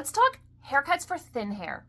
Let's talk haircuts for thin hair.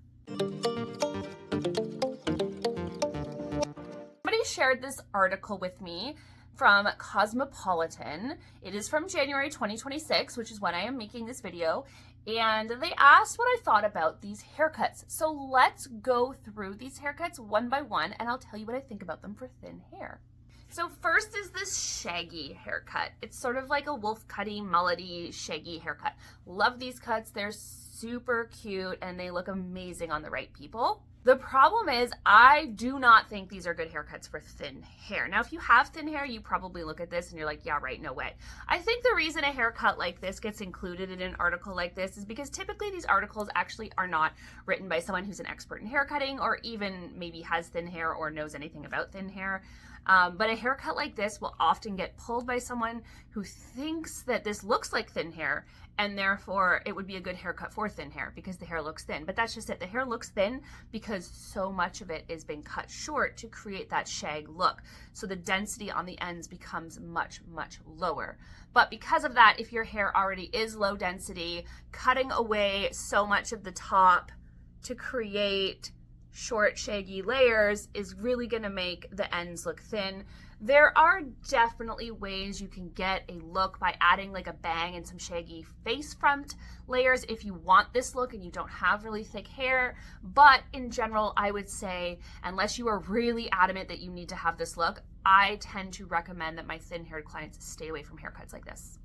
Somebody shared this article with me from Cosmopolitan. It is from January 2026, which is when I am making this video. And they asked what I thought about these haircuts. So let's go through these haircuts one by one, and I'll tell you what I think about them for thin hair. So first is this shaggy haircut. It's sort of like a wolf cutty, mullety, shaggy haircut. Love these cuts. They're super cute and they look amazing on the right people. The problem is I do not think these are good haircuts for thin hair. Now, if you have thin hair, you probably look at this and you're like, yeah, right, no way. I think the reason a haircut like this gets included in an article like this is because typically these articles actually are not written by someone who's an expert in hair cutting or even maybe has thin hair or knows anything about thin hair. But a haircut like this will often get pulled by someone who thinks that this looks like thin hair and therefore it would be a good haircut for thin hair because the hair looks thin. But that's just it. The hair looks thin because so much of it is being cut short to create that shag look. So the density on the ends becomes much, much lower. But because of that, if your hair already is low density, cutting away so much of the top to create short shaggy layers is really going to make the ends look thin. There are definitely ways you can get a look by adding like a bang and some shaggy face front layers if you want this look and you don't have really thick hair. But in general, I would say unless you are really adamant that you need to have this look, I tend to recommend that my thin haired clients stay away from haircuts like this.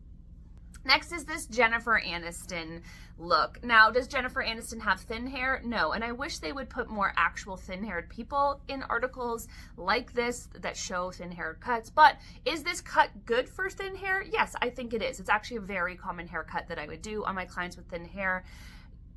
Next is this Jennifer Aniston look. Now, does Jennifer Aniston have thin hair? No, and I wish they would put more actual thin-haired people in articles like this that show thin-haired cuts. But is this cut good for thin hair? Yes, I think it is. It's actually a very common haircut that I would do on my clients with thin hair,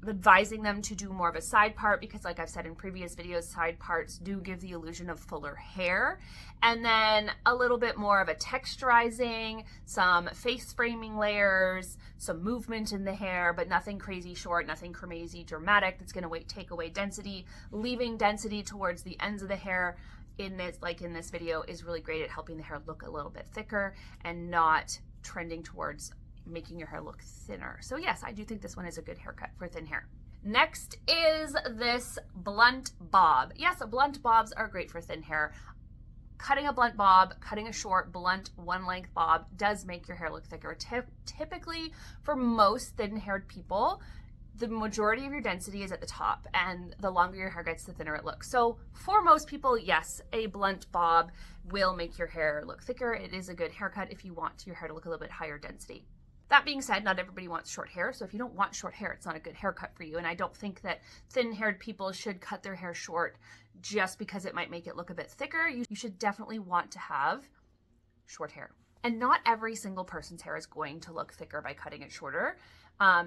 advising them to do more of a side part because like I've said in previous videos, side parts do give the illusion of fuller hair. And then a little bit more of a texturizing, some face framing layers, some movement in the hair, but nothing crazy short, nothing crazy dramatic that's going to take away density. Leaving density towards the ends of the hair in this video is really great at helping the hair look a little bit thicker and not trending towards making your hair look thinner. So yes, I do think this one is a good haircut for thin hair. Next is this blunt bob. Yes, blunt bobs are great for thin hair. Cutting a blunt bob, cutting a short, blunt, one-length bob does make your hair look thicker. Typically, for most thin-haired people, the majority of your density is at the top, and the longer your hair gets, the thinner it looks. So for most people, yes, a blunt bob will make your hair look thicker. It is a good haircut if you want your hair to look a little bit higher density. That being said, not everybody wants short hair, so if you don't want short hair, it's not a good haircut for you. And I don't think that thin-haired people should cut their hair short just because it might make it look a bit thicker. You should definitely want to have short hair. And not every single person's hair is going to look thicker by cutting it shorter.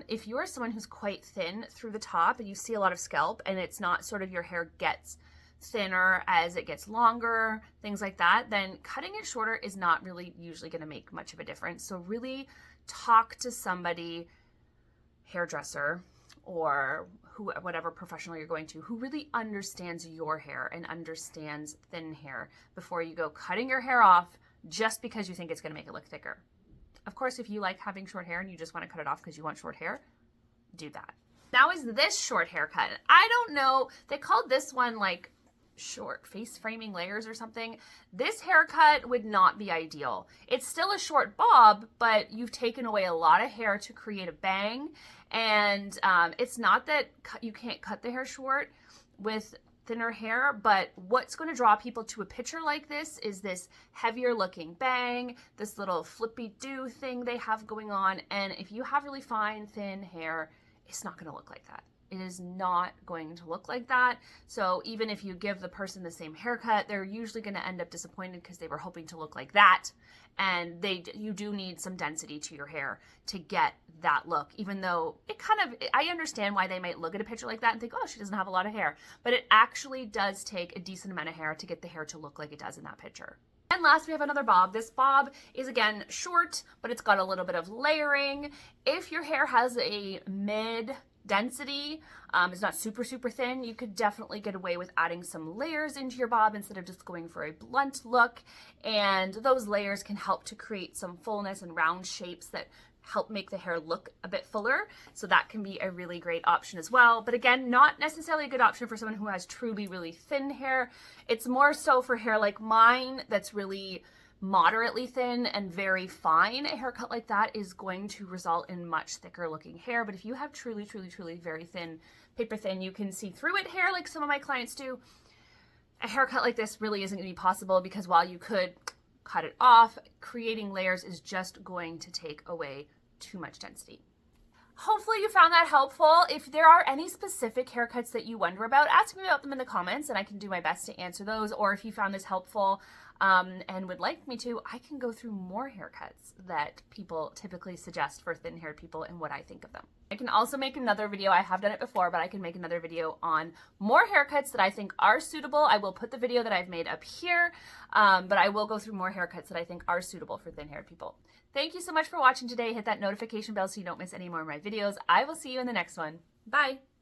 If you are someone who's quite thin through the top and you see a lot of scalp and it's not sort of your hair gets thinner as it gets longer, things like that, then cutting it shorter is not really usually going to make much of a difference. So really talk to somebody, hairdresser or whatever professional you're going to, who really understands your hair and understands thin hair before you go cutting your hair off just because you think it's going to make it look thicker. Of course, if you like having short hair and you just want to cut it off because you want short hair, do that. Now is this short haircut. I don't know, they called this one like short face framing layers or something. This haircut would not be ideal. It's still a short bob, but you've taken away a lot of hair to create a bang. And it's not that you can't cut the hair short with thinner hair, but what's going to draw people to a picture like this is this heavier looking bang, this little flippy do thing they have going on. And if you have really fine, thin hair, it's not going to look like that. It is not going to look like that. So even if you give the person the same haircut, they're usually going to end up disappointed because they were hoping to look like that. And you do need some density to your hair to get that look, even though I understand why they might look at a picture like that and think, oh, she doesn't have a lot of hair. But it actually does take a decent amount of hair to get the hair to look like it does in that picture. And last, we have another bob. This bob is, again, short, but it's got a little bit of layering. If your hair has a mid density, it's not super thin, you could definitely get away with adding some layers into your bob instead of just going for a blunt look. And those layers can help to create some fullness and round shapes that help make the hair look a bit fuller. So that can be a really great option as well. But again, not necessarily a good option for someone who has truly really thin hair. It's more so for hair like mine that's really moderately thin and very fine. A haircut like that is going to result in much thicker looking hair. But if you have truly, truly, truly very thin, paper thin, you can see through it hair like some of my clients do, a haircut like this really isn't going to be possible, because while you could cut it off, creating layers is just going to take away too much density. Hopefully you found that helpful. If there are any specific haircuts that you wonder about, ask me about them in the comments and I can do my best to answer those. Or if you found this helpful and would like me to, I can go through more haircuts that people typically suggest for thin-haired people and what I think of them. I can also make another video, I have done it before, but I can make another video on more haircuts that I think are suitable. I will put the video that I've made up here, but I will go through more haircuts that I think are suitable for thin-haired people. Thank you so much for watching today. Hit that notification bell so you don't miss any more of my videos. I will see you in the next one. Bye.